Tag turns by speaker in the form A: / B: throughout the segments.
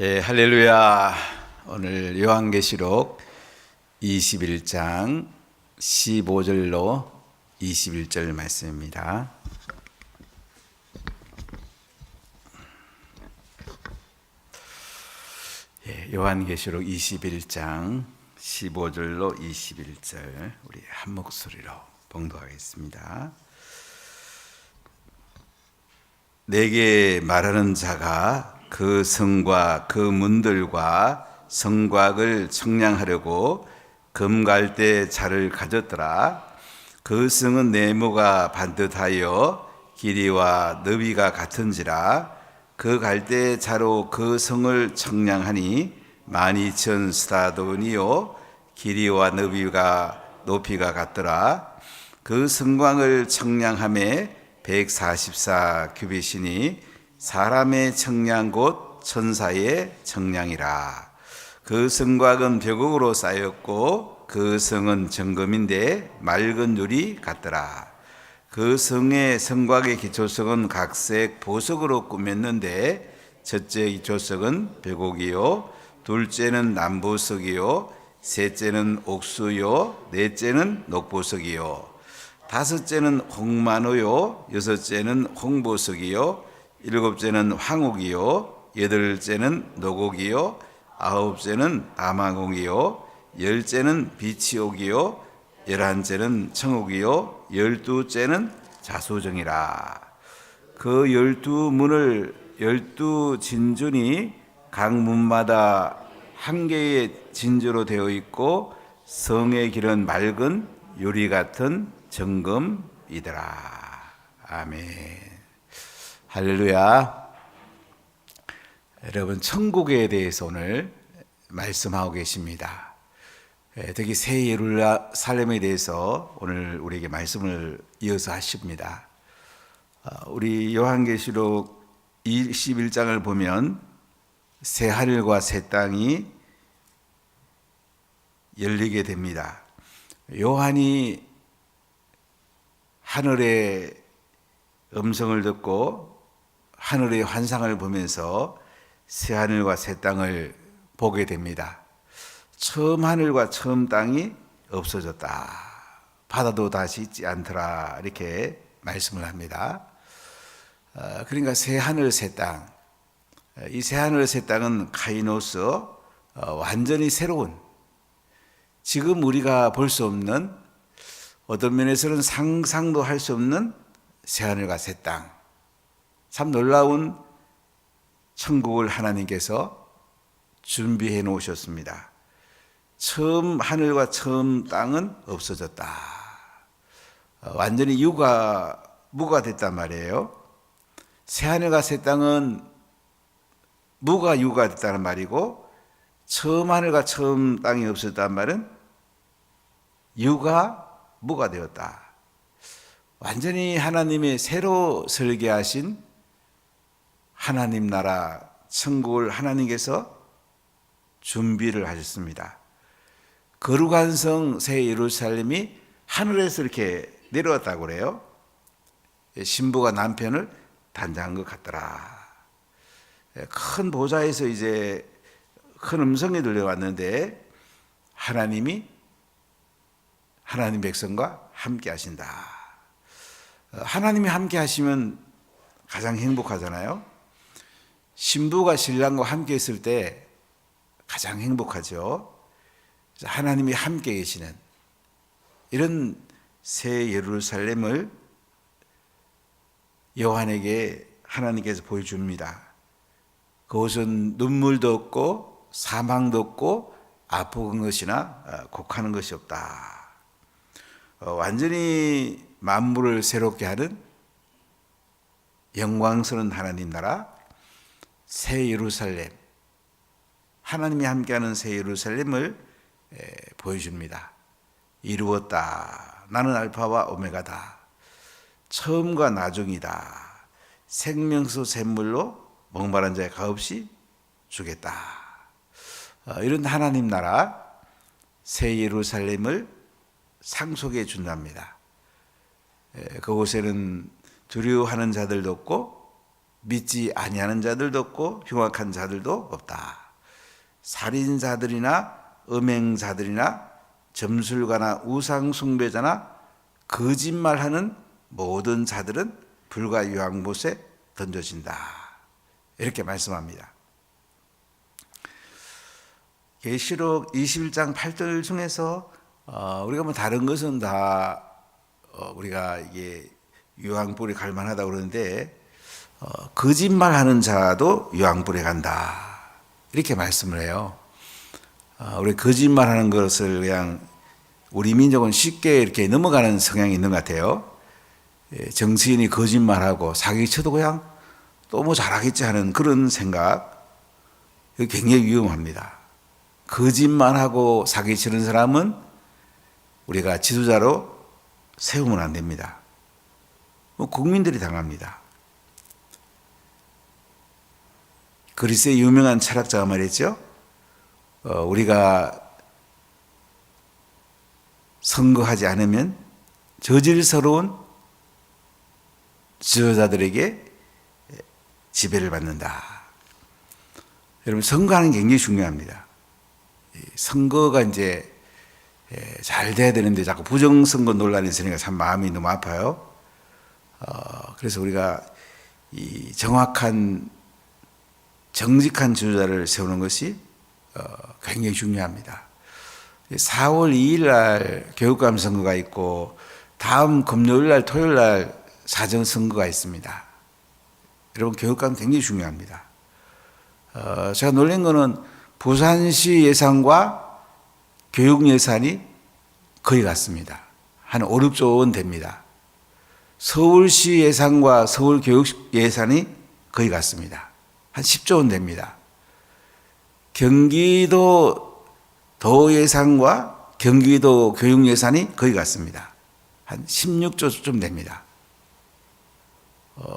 A: 예, 할렐루야. 오늘 요한계시록 21장 15절로 21절 말씀입니다. 예, 요한계시록 21장 15절로 21절 우리 한 목소리로 봉독하겠습니다. 내게 말하는 자가 그 성과 그 문들과 성곽을 청량하려고 금갈대 자를 가졌더라. 그 성은 네모가 반듯하여 길이와 너비가 같은지라. 그 갈대 자로 그 성을 청량하니 12,000 스타돈이요 길이와 높이가 같더라. 그 성곽을 청량함에 144 규빗이니 사람의 청량 곧 천사의 청량이라. 그 성곽은 벽옥으로 쌓였고 그 성은 정금인데 맑은 유리 같더라. 그 성의 성곽의 기초석은 각색 보석으로 꾸몄는데 첫째 기초석은 벽옥이요 둘째는 남보석이요 셋째는 옥수요 넷째는 녹보석이요 다섯째는 홍마노요 여섯째는 홍보석이요 일곱째는 황옥이요 여덟째는 노곡이요 아홉째는 아마공이요 열째는 비치옥이요 열한째는 청옥이요 12째는 자소정이라. 그 12문을 12진준이 각 문마다 한 개의 진주로 되어 있고 성의 길은 맑은 유리 같은 정금이더라. 아멘. 할렐루야. 여러분, 천국에 대해서 오늘 말씀하고 계십니다. 특히 새 예루살렘에 대해서 오늘 우리에게 말씀을 이어서 하십니다. 우리 요한계시록 21장을 보면 새 하늘과 새 땅이 열리게 됩니다. 요한이 하늘의 음성을 듣고 하늘의 환상을 보면서 새 하늘과 새 땅을 보게 됩니다. 처음 하늘과 처음 땅이 없어졌다. 바다도 다시 있지 않더라. 이렇게 말씀을 합니다. 그러니까 새 하늘 새 땅. 이 새 하늘 새 땅은 카이노스, 완전히 새로운, 지금 우리가 볼 수 없는, 어떤 면에서는 상상도 할 수 없는 새 하늘과 새 땅. 참 놀라운 천국을 하나님께서 준비해 놓으셨습니다. 처음 하늘과 처음 땅은 없어졌다. 완전히 무가 됐단 말이에요. 새 하늘과 새 땅은 유가 됐다는 말이고, 처음 하늘과 처음 땅이 없어졌다는 말은 유가 무가 되었다. 완전히 하나님의 새로 설계하신 하나님 나라 천국을 하나님께서 준비를 하셨습니다. 거룩한 성 새 예루살렘이 하늘에서 이렇게 내려왔다고 그래요. 신부가 남편을 단장한 것 같더라. 큰 보좌에서 이제 큰 음성이 들려왔는데 하나님이 하나님 백성과 함께 하신다. 하나님이 함께 하시면 가장 행복하잖아요. 신부가 신랑과 함께 있을 때 가장 행복하죠. 하나님이 함께 계시는 이런 새 예루살렘을 요한에게 하나님께서 보여줍니다. 그곳은 눈물도 없고 사망도 없고 아픈 것이나 곡하는 것이 없다. 완전히 만물을 새롭게 하는 영광스러운 하나님 나라 새 예루살렘, 하나님이 함께하는 새 예루살렘을 보여줍니다. 이루었다. 나는 알파와 오메가다. 처음과 나중이다. 생명수 샘물로 목마른 자의 값없이 주겠다. 이런 하나님 나라 새 예루살렘을 상속해 준답니다. 그곳에는 두려워하는 자들도 없고 믿지 아니하는 자들도 없고 흉악한 자들도 없다. 살인자들이나 음행자들이나 점술가나 우상 숭배자나 거짓말하는 모든 자들은 불과 유황못에 던져진다. 이렇게 말씀합니다. 계시록 21장 8절 중에서 우리가 뭐 다른 것은 다 우리가 이게 유황불에 갈 만하다 그러는데 거짓말하는 자도 유황불에 간다. 이렇게 말씀을 해요. 우리 거짓말하는 것을 그냥 우리 민족은 쉽게 이렇게 넘어가는 성향이 있는 것 같아요. 정치인이 거짓말하고 사기쳐도 그냥 또 뭐 잘하겠지 하는 그런 생각, 굉장히 위험합니다. 거짓말하고 사기치는 사람은 우리가 지도자로 세우면 안 됩니다. 국민들이 당합니다. 그리스의 유명한 철학자가 말했죠. 우리가 선거하지 않으면 저질스러운 지도자들에게 지배를 받는다. 여러분, 선거하는 게 굉장히 중요합니다. 선거가 이제 잘 돼야 되는데 자꾸 부정선거 논란이 있으니까 참 마음이 너무 아파요. 그래서 우리가 이 정확한 정직한 지도자를 세우는 것이 굉장히 중요합니다. 4월 2일 날 교육감 선거가 있고 다음 금요일 날 토요일 날 사전 선거가 있습니다. 여러분, 교육감 굉장히 중요합니다. 제가 놀란 거는 부산시 예산과 교육 예산이 거의 같습니다. 한 5, 6조 원 됩니다. 서울시 예산과 서울 교육 예산이 거의 같습니다. 한 10조 원 됩니다. 경기도 도 예산과 경기도 교육 예산이 거의 같습니다. 한 16조쯤 됩니다.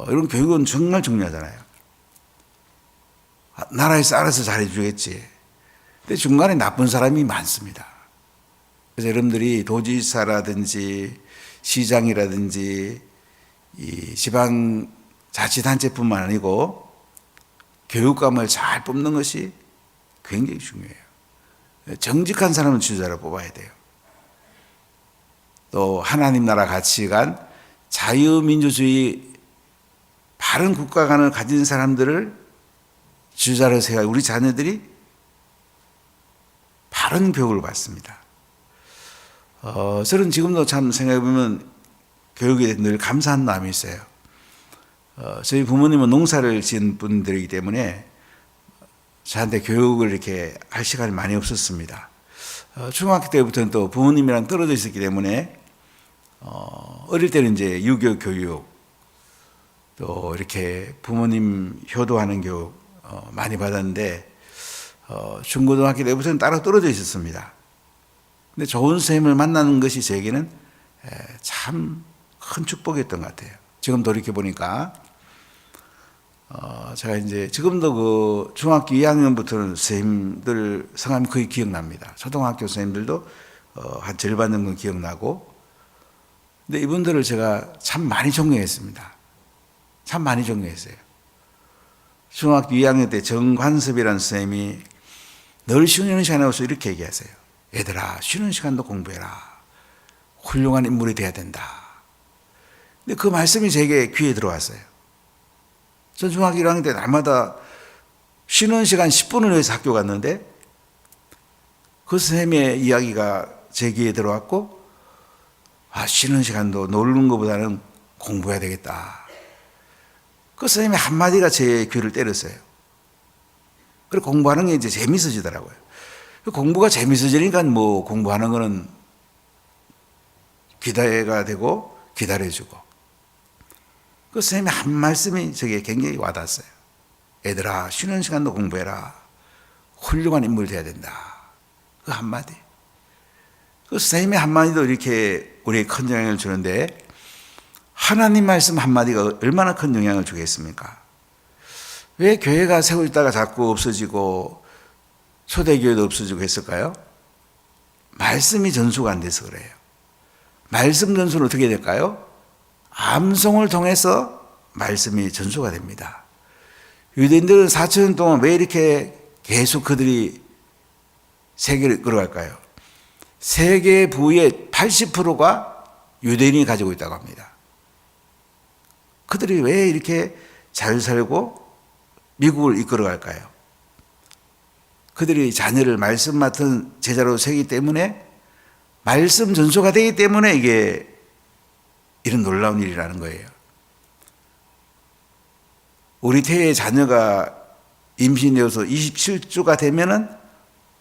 A: 이런 교육은 정말 중요하잖아요. 나라에서 알아서 잘해주겠지. 근데 중간에 나쁜 사람이 많습니다. 그래서 여러분들이 도지사라든지 시장이라든지 이 지방자치단체뿐만 아니고 교육감을 잘 뽑는 것이 굉장히 중요해요. 정직한 사람은 지도자를 뽑아야 돼요. 또 하나님 나라 가치관, 자유민주주의, 바른 국가관을 가진 사람들을 지도자로 세워야 우리 자녀들이 바른 교육을 받습니다. 저는 지금도 참 생각해보면 교육에 늘 감사한 마음이 있어요. 저희 부모님은 농사를 지은 분들이기 때문에 저한테 교육을 이렇게 할 시간이 많이 없었습니다. 중학교 때부터는 또 부모님이랑 떨어져 있었기 때문에 어릴 때는 이제 유교 교육, 또 이렇게 부모님 효도하는 교육 많이 받았는데 중고등학교 때부터는 따로 떨어져 있었습니다. 근데 좋은 선생님을 만나는 것이 저에게는 참 큰 축복이었던 것 같아요. 지금 돌이켜 보니까 제가 이제 지금도 그 중학교 2학년부터는 선생님들 성함이 거의 기억납니다. 초등학교 선생님들도 한 절반 정도 기억나고, 근데 이분들을 제가 참 많이 존경했습니다. 참 많이 존경했어요. 중학교 2학년 때 정관섭이라는 선생님이 늘 쉬는 시간에 와서 이렇게 얘기하세요. 얘들아, 쉬는 시간도 공부해라. 훌륭한 인물이 돼야 된다. 근데 그 말씀이 제게 귀에 들어왔어요. 전 중학교 1학년 때 날마다 쉬는 시간 10분을 위해서 학교 갔는데 그 선생님의 이야기가 제 귀에 들어왔고, 쉬는 시간도 놀는 것보다는 공부해야 되겠다. 그 선생님의 한마디가 제 귀를 때렸어요. 그리고 공부하는 게 이제 재밌어지더라고요. 공부가 재밌어지니까 뭐 공부하는 거는 기대가 되고 기다려주고. 그 선생님의 한 말씀이 저게 굉장히 와닿았어요. 얘들아, 쉬는 시간도 공부해라. 훌륭한 인물이 돼야 된다. 그 한마디. 그 선생님의 한마디도 이렇게 우리에게 큰 영향을 주는데, 하나님 말씀 한마디가 얼마나 큰 영향을 주겠습니까? 왜 교회가 세워있다가 자꾸 없어지고 초대교회도 없어지고 했을까요? 말씀이 전수가 안 돼서 그래요. 말씀 전수는 어떻게 될까요? 암송을 통해서 말씀이 전수가 됩니다. 유대인들은 4,000년 동안 왜 이렇게 계속 그들이 세계를 이끌어갈까요? 세계 부의 80%가 유대인이 가지고 있다고 합니다. 그들이 왜 이렇게 잘 살고 미국을 이끌어갈까요? 그들이 자녀를 말씀 맡은 제자로 세기 때문에, 말씀 전수가 되기 때문에 이게 이런 놀라운 일이라는 거예요. 우리 태의 자녀가 임신되어서 27주가 되면은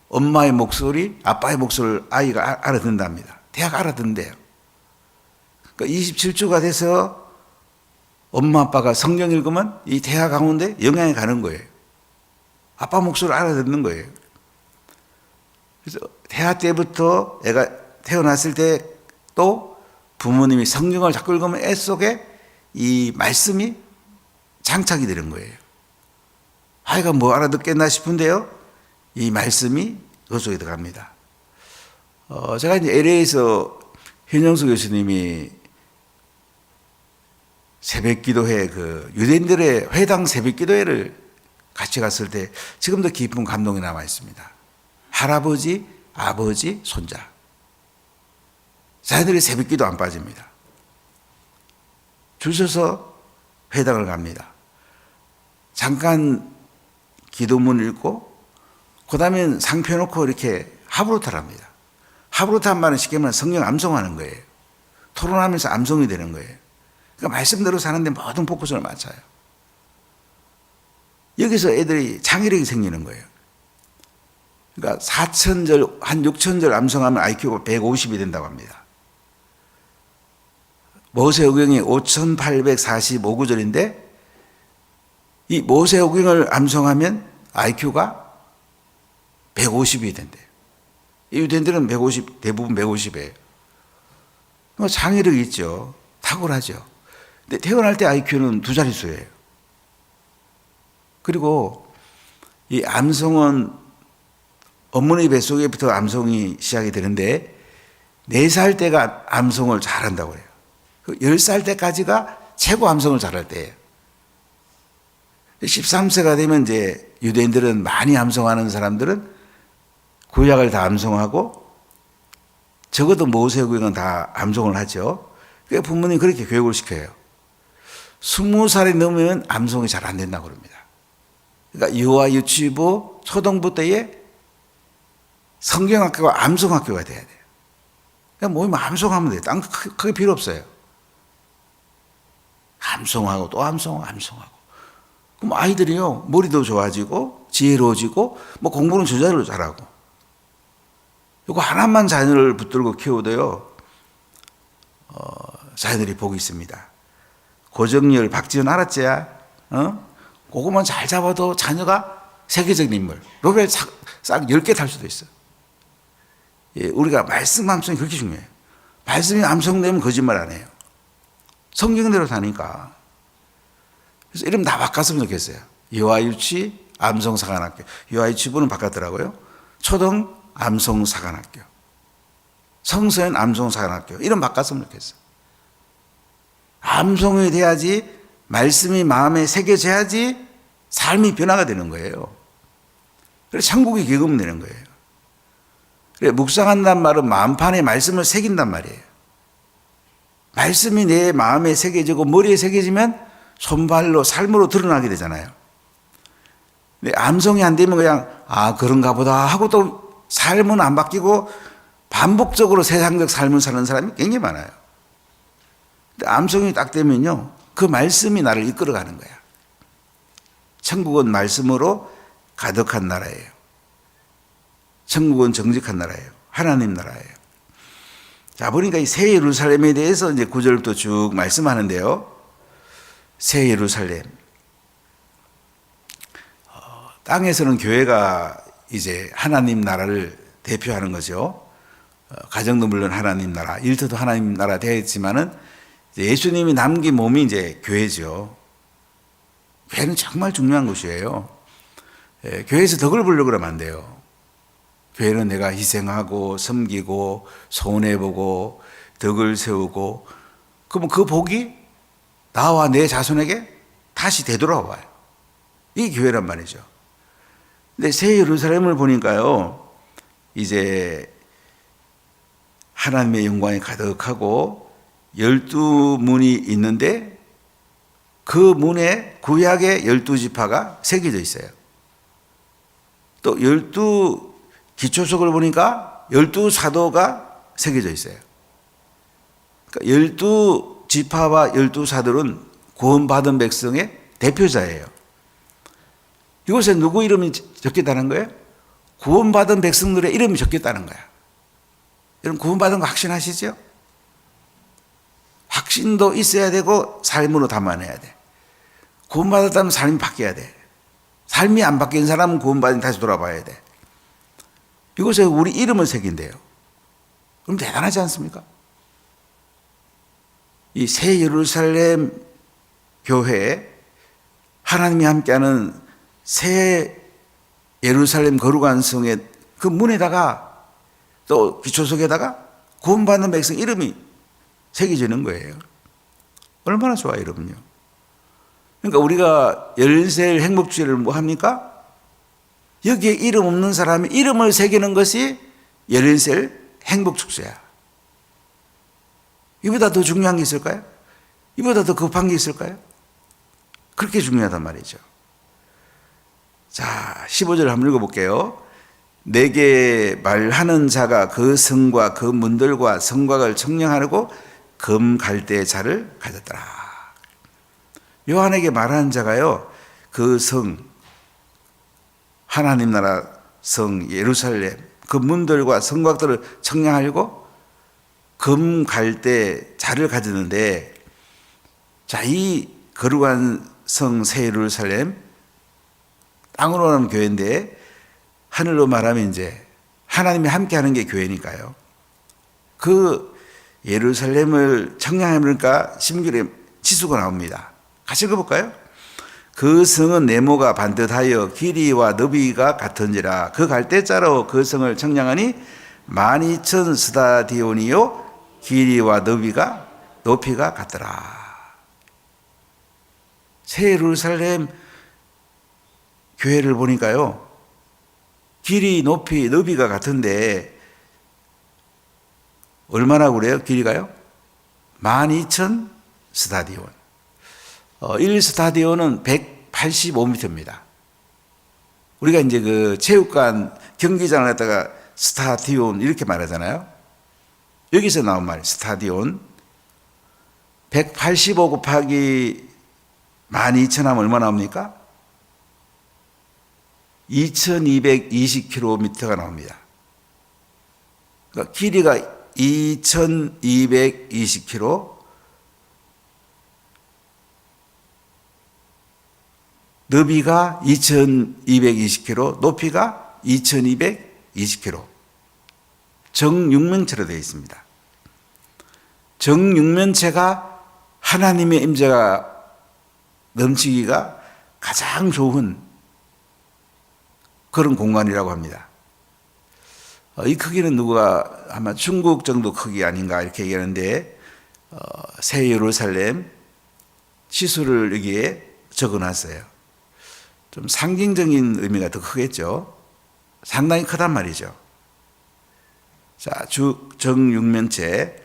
A: 엄마의 목소리, 아빠의 목소리를 아이가 알아듣는답니다. 대학 알아듣는데요. 그러니까 27주가 돼서 엄마 아빠가 성경 읽으면 이 대화 가운데 영향이 가는 거예요. 아빠 목소리를 알아듣는 거예요. 그래서 대화 때부터 애가 태어났을 때 또 부모님이 성경을 자꾸 읽으면 애 속에 이 말씀이 장착이 되는 거예요. 아이가 뭐 알아듣겠나 싶은데요, 이 말씀이 그 속에 들어갑니다. 제가 이제 LA에서 현영수 교수님이 새벽기도회, 그 유대인들의 회당 새벽기도회를 같이 갔을 때 지금도 깊은 감동이 남아 있습니다. 할아버지, 아버지, 손자. 자녀들이 새벽기도 안 빠집니다. 줄 서서 회당을 갑니다. 잠깐 기도문 읽고 그 다음엔 상 펴놓고 이렇게 하브로타를 합니다. 하브로타 한 말은 쉽게 말하면 성경 암송하는 거예요. 토론하면서 암송이 되는 거예요. 그러니까 말씀대로 사는데 모든 포커스를 맞춰요. 여기서 애들이 창의력이 생기는 거예요. 그러니까 4,000절, 한 6,000절 암송하면 IQ가 150이 된다고 합니다. 모세오경이 5,845구절인데 이 모세오경을 암송하면 IQ가 150이 된대요. 이 유대인들은 150, 대부분 150이에요. 창의력이 있죠. 탁월하죠. 근데 태어날 때 IQ는 두 자릿수예요. 그리고 이 암송은 어머니 뱃속에부터 암송이 시작이 되는데 4살 때가 암송을 잘한다고 그래요. 10살 때까지가 최고 암송을 잘할 때예요. 13세가 되면 이제 유대인들은 많이 암송하는 사람들은 구약을 다 암송하고 적어도 모세오경은 다 암송을 하죠. 그러니까 부모님이 그렇게 교육을 시켜요. 20살이 넘으면 암송이 잘 안 된다고 그럽니다. 그러니까 유아 유치부 초등부 때에 성경학교가 암송학교가 돼야 돼요. 그냥 모이면 암송하면 돼요. 딴 거 크게 필요 없어요. 암송하고 또 암송하고. 그럼 아이들이요, 머리도 좋아지고 지혜로워지고 뭐 공부는 저절로 잘하고. 이거 하나만 자녀를 붙들고 키워도요, 자녀들이 복이 있습니다. 고정열, 박지원 알았지? 그거만 잘 잡아도 자녀가 세계적인 인물, 노벨 싹 10개 탈 수도 있어요. 예, 우리가 말씀 암송이 그렇게 중요해요. 말씀이 암송되면 거짓말 안 해요. 성경대로 사니까. 그래서 이름 다 바꿨으면 좋겠어요. 유아유치 암송사관학교. 유아유치부는 바꿨더라고요. 초등 암송사관학교. 청소년 암송사관학교. 이름 바꿨으면 좋겠어요. 암송이 돼야지, 말씀이 마음에 새겨져야지 삶이 변화가 되는 거예요. 그래서 천국이 경험되는 거예요. 그래, 묵상한단 말은 마음판에 말씀을 새긴단 말이에요. 말씀이 내 마음에 새겨지고 머리에 새겨지면 손발로 삶으로 드러나게 되잖아요. 근데 암송이 안 되면 그냥 그런가 보다 하고 또 삶은 안 바뀌고 반복적으로 세상적 삶을 사는 사람이 굉장히 많아요. 근데 암송이 딱 되면요, 그 말씀이 나를 이끌어가는 거야. 천국은 말씀으로 가득한 나라예요. 천국은 정직한 나라예요. 하나님 나라예요. 자, 보니까 이 새 예루살렘에 대해서 이제 9절부터 쭉 말씀하는데요. 새 예루살렘. 땅에서는 교회가 이제 하나님 나라를 대표하는 거죠. 가정도 물론 하나님 나라, 일터도 하나님 나라 되어 있지만은 예수님이 남긴 몸이 이제 교회죠. 교회는 정말 중요한 곳이에요. 교회에서 덕을 보려고 그러면 안 돼요. 교회는 내가 희생하고 섬기고 손해보고 덕을 세우고, 그러면 그 복이 나와 내 자손에게 다시 되돌아와요. 이게 교회란 말이죠. 근데 새 예루살렘을 보니까요, 이제 하나님의 영광이 가득하고 12문이 있는데 그 문에 구약의 12지파가 새겨져 있어요. 또 12기초석을 보니까 12사도가 새겨져 있어요. 그러니까 12지파와 12사도는 구원받은 백성의 대표자예요. 이곳에 누구 이름이 적혔다는 거예요? 구원받은 백성들의 이름이 적혔다는 거야. 여러분 구원받은 거 확신하시죠? 확신도 있어야 되고 삶으로 담아내야 돼. 구원받았다면 삶이 바뀌어야 돼. 삶이 안 바뀐 사람은 구원받은 다시 돌아봐야 돼. 이곳에 우리 이름을 새긴대요. 그럼 대단하지 않습니까? 이 새 예루살렘 교회, 하나님이 함께하는 새 예루살렘 거룩한 성의 그 문에다가 또 기초석에다가 구원받는 백성 이름이 새겨지는 거예요. 얼마나 좋아, 이름은요. 그러니까 우리가 열린셀 행복주의를 뭐 합니까? 여기에 이름 없는 사람이 이름을 새기는 것이 열린셀 행복축제야. 이보다 더 중요한 게 있을까요? 이보다 더 급한 게 있을까요? 그렇게 중요하단 말이죠. 자, 15절 한번 읽어볼게요. 내게 말하는 자가 그 성과 그 문들과 성곽을 청량하려고 금 갈대 자를 가졌더라. 요한에게 말하는 자가요, 그 성, 하나님 나라 성 예루살렘 그 문들과 성곽들을 청량하려고 금 갈대 자를 가졌는데, 자, 이 거룩한 성 새 예루살렘, 땅으로 하면 교회인데 하늘로 말하면 이제 하나님이 함께하는 게 교회니까요. 그 예루살렘을 청량하니까 10절에 지수가 나옵니다. 같이 읽어볼까요? 그 성은 네모가 반듯하여 길이와 너비가 같은지라. 그 갈대자로 그 성을 청량하니 12,000 스타디온이요 길이와 높이가 같더라. 새 예루살렘 교회를 보니까요, 길이, 높이, 너비가 같은데 얼마나 그래요? 길이가요? 12,000 스타디온. 1스타디온은 185m입니다. 우리가 이제 그 체육관 경기장을 갖다가 스타디온 이렇게 말하잖아요. 여기서 나온 말, 스타디온. 185 곱하기 12,000 하면 얼마 나옵니까? 2220km가 나옵니다. 그러니까 길이가 2220km, 너비가 2220km, 높이가 2220km. 정육면체로 되어 있습니다. 정육면체가 하나님의 임재가 넘치기가 가장 좋은 그런 공간이라고 합니다. 이 크기는 누가 아마 중국 정도 크기 아닌가 이렇게 얘기하는데, 새 예루살렘 지수를 여기에 적어놨어요. 좀 상징적인 의미가 더 크겠죠. 상당히 크단 말이죠. 자, 정육면체,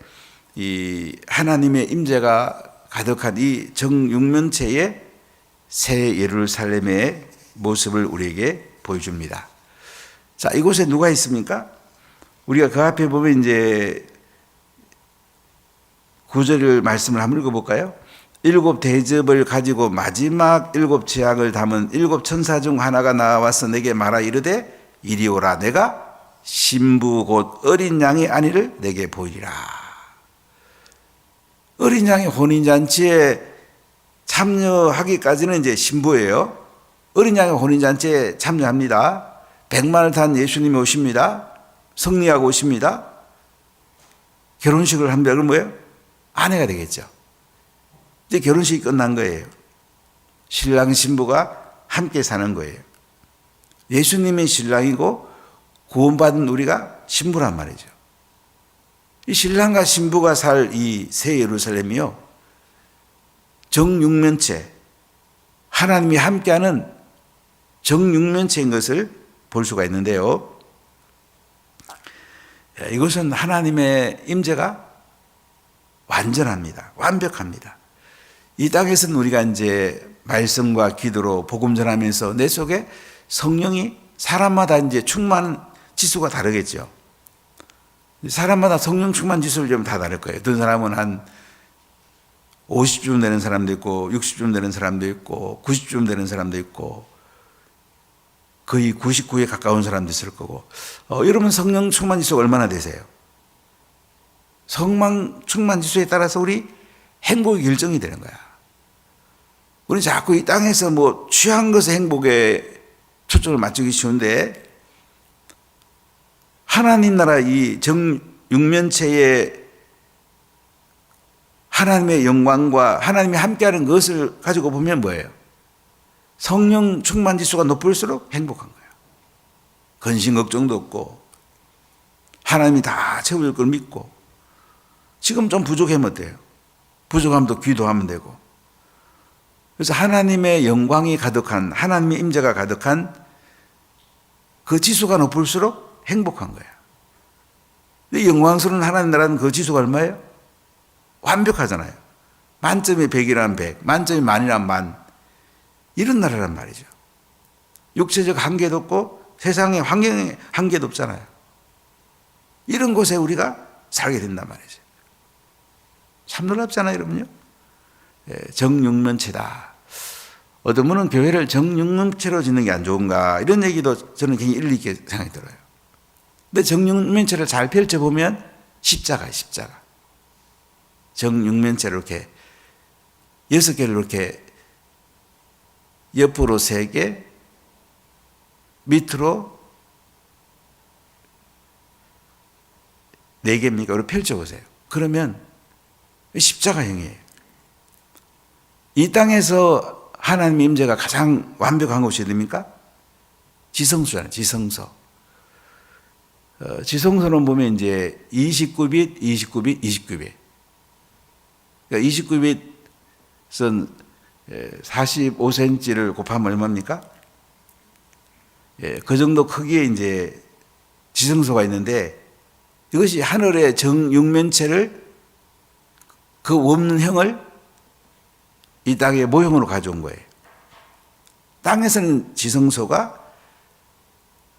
A: 이 하나님의 임재가 가득한 이 정육면체의 새 예루살렘의 모습을 우리에게 보여줍니다. 자, 이곳에 누가 있습니까? 우리가 그 앞에 보면 이제 9절 말씀을 한번 읽어볼까요? 7 대접을 가지고 마지막 7 재앙을 담은 7 천사 중 하나가 나와서 내게 말하 이르되 이리 오라. 내가 신부 곧 어린 양의 아니를 내게 보이리라. 어린 양의 혼인잔치에 참여하기까지는 이제 신부예요. 어린 양의 혼인잔치에 참여합니다. 100만을 탄 예수님이 오십니다. 승리하고 오십니다. 결혼식을 합니다. 그럼 뭐예요? 아내가 되겠죠. 이제 결혼식이 끝난 거예요. 신랑 신부가 함께 사는 거예요. 예수님이 신랑이고 구원받은 우리가 신부란 말이죠. 이 신랑과 신부가 살 이 새 예루살렘이요, 정육면체, 하나님이 함께하는 정육면체인 것을 볼 수가 있는데요. 이것은 하나님의 임재가 완전합니다. 완벽합니다. 이 땅에서는 우리가 이제 말씀과 기도로 복음 전하면서 내 속에 성령이 사람마다 이제 충만 지수가 다르겠죠. 사람마다 성령 충만 지수를 좀 다 다를 거예요. 어떤 사람은 한 50쯤 되는 사람도 있고 60쯤 되는 사람도 있고 90쯤 되는 사람도 있고 거의 99에 가까운 사람도 있을 거고. 여러분 성령 충만 지수가 얼마나 되세요? 성령 충만 지수에 따라서 우리 행복이 결정이 되는 거야. 우리 자꾸 이 땅에서 뭐 취한 것의 행복에 초점을 맞추기 쉬운데 하나님 나라 이 정육면체의 하나님의 영광과 하나님이 함께하는 것을 가지고 보면 뭐예요? 성령 충만 지수가 높을수록 행복한 거예요. 근심 걱정도 없고 하나님이 다 채워줄 걸 믿고 지금 좀 부족하면 어때요? 부족함도 기도하면 되고. 그래서 하나님의 영광이 가득한 하나님의 임재가 가득한 그 지수가 높을수록 행복한 거예요. 근데 영광스러운 하나님 나라는 그 지수가 얼마예요? 완벽하잖아요. 만점이 100이라면 100, 만점이 만이라면 만. 이런 나라란 말이죠. 육체적 한계도 없고 세상의 환경에 한계도 없잖아요. 이런 곳에 우리가 살게 된단 말이죠. 참 놀랍잖아요, 여러분요. 정육면체다. 어떤 분은 교회를 정육면체로 짓는 게 안 좋은가 이런 얘기도 저는 굉장히 일리 있게 생각이 들어요. 근데 정육면체를 잘 펼쳐보면 십자가예요, 십자가. 정육면체를 이렇게 6개를 이렇게 옆으로 3개, 밑으로 4개입니까? 이렇게 펼쳐보세요. 그러면 십자가형이에요. 이 땅에서 하나님의 임재가 가장 완벽한 곳이 어디입니까? 지성소잖아요. 지성소. 지성소는 보면 이제 29빛, 29빛, 29빛. 그러니까 29빛은 45cm를 곱하면 얼마입니까? 그 정도 크기의 이제 지성소가 있는데 이것이 하늘의 정육면체를 그 원형을 이 땅의 모형으로 가져온 거예요. 땅에서는 지성소가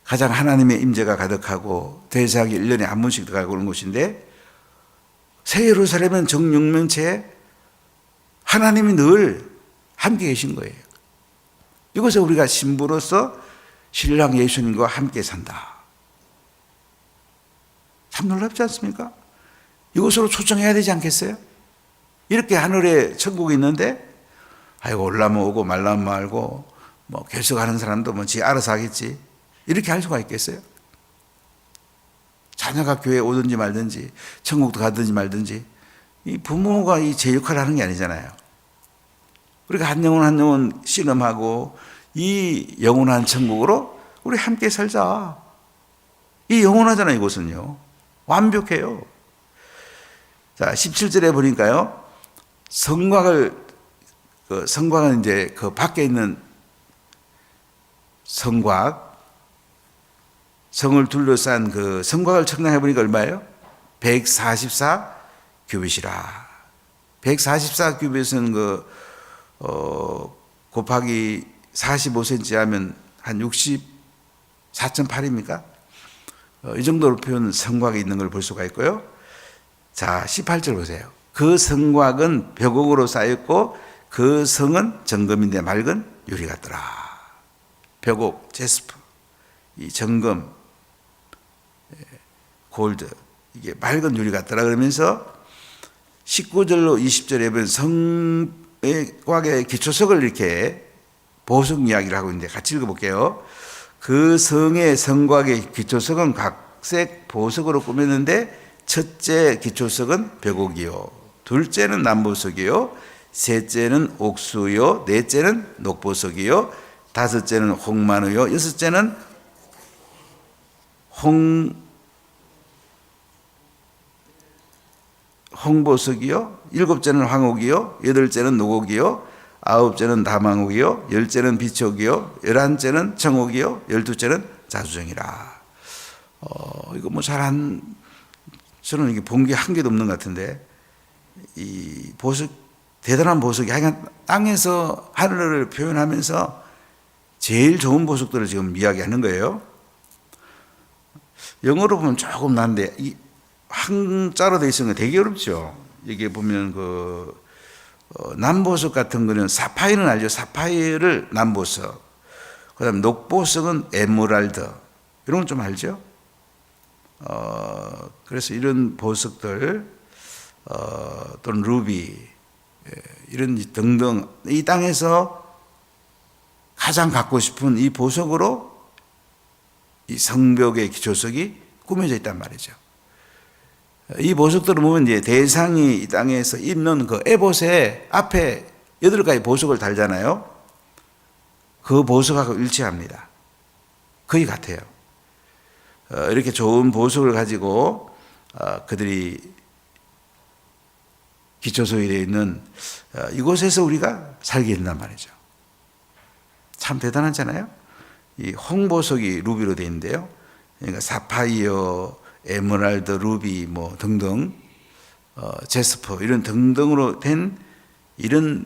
A: 가장 하나님의 임재가 가득하고 대사하기 1년에 한 번씩 들어가고 그런 곳인데 새 예루살렘은 정육면체에 하나님이 늘 함께 계신 거예요. 이것을 우리가 신부로서 신랑 예수님과 함께 산다. 참 놀랍지 않습니까? 이곳으로 초청해야 되지 않겠어요? 이렇게 하늘에 천국이 있는데 아이고 올라면 오고 말라면 말고 뭐 결석하는 사람도 뭐 지 알아서 하겠지 이렇게 할 수가 있겠어요? 자녀가 교회에 오든지 말든지 천국도 가든지 말든지 이 부모가 이 제 역할을 하는 게 아니잖아요. 우리가 한 영혼 한 영혼 씨름하고 이 영원한 천국으로 우리 함께 살자. 이 영원하잖아요. 이곳은요. 완벽해요. 자 17절에 보니까요. 성곽은 이제 그 밖에 있는 성곽, 성을 둘러싼 그 성곽을 측량해 보니까 얼마예요? 144 규빗이라. 144 규빗은 곱하기 45cm 하면 한 64.8입니까? 이 정도로 표현 성곽이 있는 걸 볼 수가 있고요. 자, 18절 보세요. 그 성곽은 벽옥으로 쌓였고 그 성은 정금인데 맑은 유리 같더라. 벽옥, 제스프, 이 정금, 골드, 이게 맑은 유리 같더라. 그러면서 19절로 20절에 보면 성곽의 기초석을 이렇게 보석 이야기를 하고 있는데 같이 읽어볼게요. 그 성의 성곽의 기초석은 각색 보석으로 꾸몄는데 첫째 기초석은 벽옥이요, 둘째는 남보석이요, 셋째는 옥수요, 넷째는 녹보석이요, 다섯째는 홍마누요, 여섯째는 홍보석이요, 일곱째는 황옥이요, 여덟째는 노곡이요, 9째는 다망옥이요 10째는 비촉이요 11째는 청옥이요 12째는 자주정이라. 이거 뭐 저는 이게 본 게 한 개도 없는 것 같은데, 이 보석, 대단한 보석이 하여간 땅에서 하늘을 표현하면서 제일 좋은 보석들을 지금 이야기하는 거예요. 영어로 보면 조금 난데, 이 한자로 되어 있는 게 되게 어렵죠. 이게 보면 남보석 같은 거는 사파이어는 알죠. 사파이어를 남보석. 그 다음에 녹보석은 에메랄드. 이런 건 좀 알죠. 그래서 이런 보석들, 또는 루비, 이런 등등, 이 땅에서 가장 갖고 싶은 이 보석으로 이 성벽의 기초석이 꾸며져 있단 말이죠. 이 보석들을 보면 이제 대상이 이 땅에서 입는 그 에봇의 앞에 8가지 보석을 달잖아요. 그 보석하고 일치합니다. 거의 같아요. 이렇게 좋은 보석을 가지고 그들이 기초석이 되어 있는 이곳에서 우리가 살게 된단 말이죠. 참 대단하잖아요. 이 홍보석이 루비로 되어 있는데요. 그러니까 사파이어, 에메랄드, 루비 뭐 등등, 제스퍼 이런 등등으로 된 이런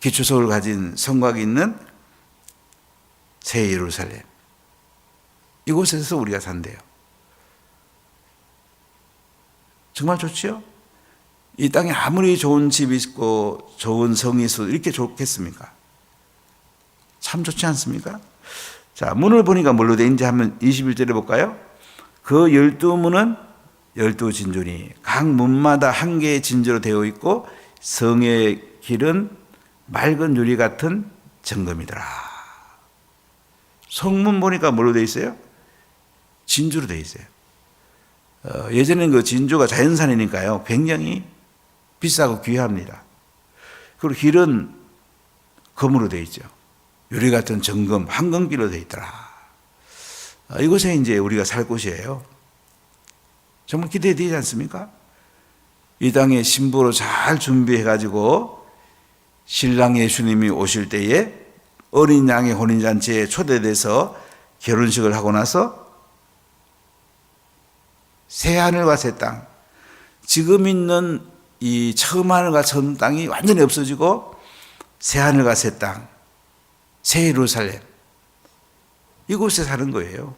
A: 기초석을 가진 성곽이 있는 새 예루살렘, 이곳에서 우리가 산대요. 정말 좋지요? 이 땅에 아무리 좋은 집이 있고 좋은 성이 있어도 이렇게 좋겠습니까? 참 좋지 않습니까? 자, 문을 보니까 뭘로 되어 있는지 한번 21절에 볼까요? 그 12문은 12진주니 각 문마다 한 개의 진주로 되어 있고 성의 길은 맑은 유리 같은 정금이더라. 성문 보니까 뭘로 되어 있어요? 진주로 되어 있어요. 예전에는 그 진주가 자연산이니까요, 굉장히 비싸고 귀합니다. 그리고 길은 금으로 되어 있죠. 유리 같은 정금, 황금길로 되어 있더라. 이곳에 이제 우리가 살 곳이에요. 정말 기대되지 않습니까? 이 땅에 신부로 잘 준비해가지고 신랑 예수님이 오실 때에 어린 양의 혼인잔치에 초대돼서 결혼식을 하고 나서 새 하늘과 새 땅, 지금 있는 이 처음 하늘과 처음 땅이 완전히 없어지고 새 하늘과 새 땅, 새 예루살렘, 이곳에 사는 거예요.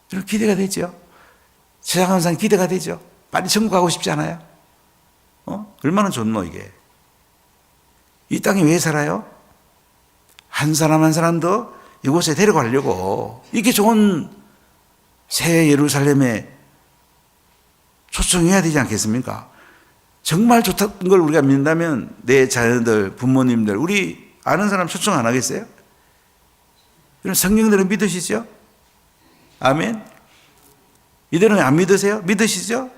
A: 좀 기대가 되죠. 세상 항상 기대가 되죠. 빨리 천국 가고 싶지 않아요? 얼마나 좋노 이게. 이 땅에 왜 살아요? 한 사람 한 사람도 이곳에 데려가려고, 이렇게 좋은 새 예루살렘에 초청해야 되지 않겠습니까? 정말 좋다는 걸 우리가 믿는다면 내 자녀들, 부모님들, 우리 아는 사람 초청 안 하겠어요? 이런 성경들은 믿으시죠? 아멘. 이들은 안 믿으세요? 믿으시죠?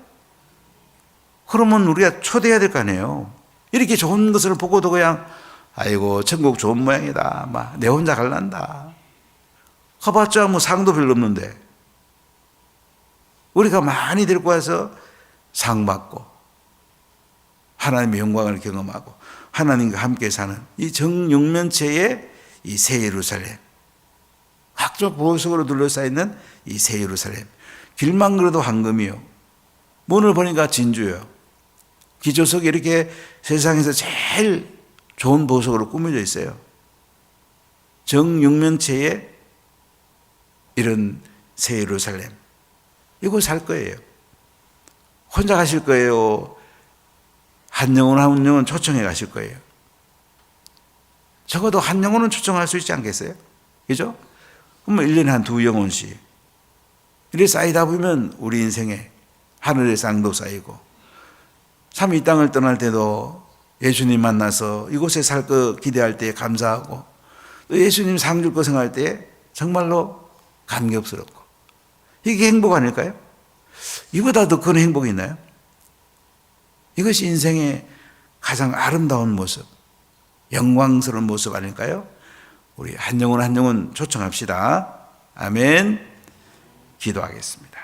A: 그러면 우리가 초대해야 될 거 아니에요. 이렇게 좋은 것을 보고도 그냥 아이고 천국 좋은 모양이다, 막 내 혼자 갈란다, 가봤자 뭐 상도 별로 없는데 우리가 많이 데리고 와서 상 받고 하나님의 영광을 경험하고 하나님과 함께 사는 이 정육면체의 이 새 예루살렘, 각종 보석으로 둘러싸여있는 이 새 예루살렘, 길만 걸어도 황금이요, 문을 보니까 진주요, 기초석이 이렇게 세상에서 제일 좋은 보석으로 꾸며져 있어요. 정육면체의 이런 새 예루살렘, 이곳 살 거예요. 혼자 가실 거예요? 한 영혼 한 영혼 초청해 가실 거예요. 적어도 한 영혼은 초청할 수 있지 않겠어요? 그죠? 그러면 1년에 한 2영혼씩 이렇게 쌓이다 보면 우리 인생에 하늘의 쌍도 쌓이고, 참 이 땅을 떠날 때도 예수님 만나서 이곳에 살 거 기대할 때 감사하고, 또 예수님 상 줄 거 생각할 때 정말로 감격스럽고, 이게 행복 아닐까요? 이보다 더 큰 행복이 있나요? 이것이 인생의 가장 아름다운 모습, 영광스러운 모습 아닐까요? 우리 한 영혼 한 영혼 초청합시다. 아멘. 기도하겠습니다.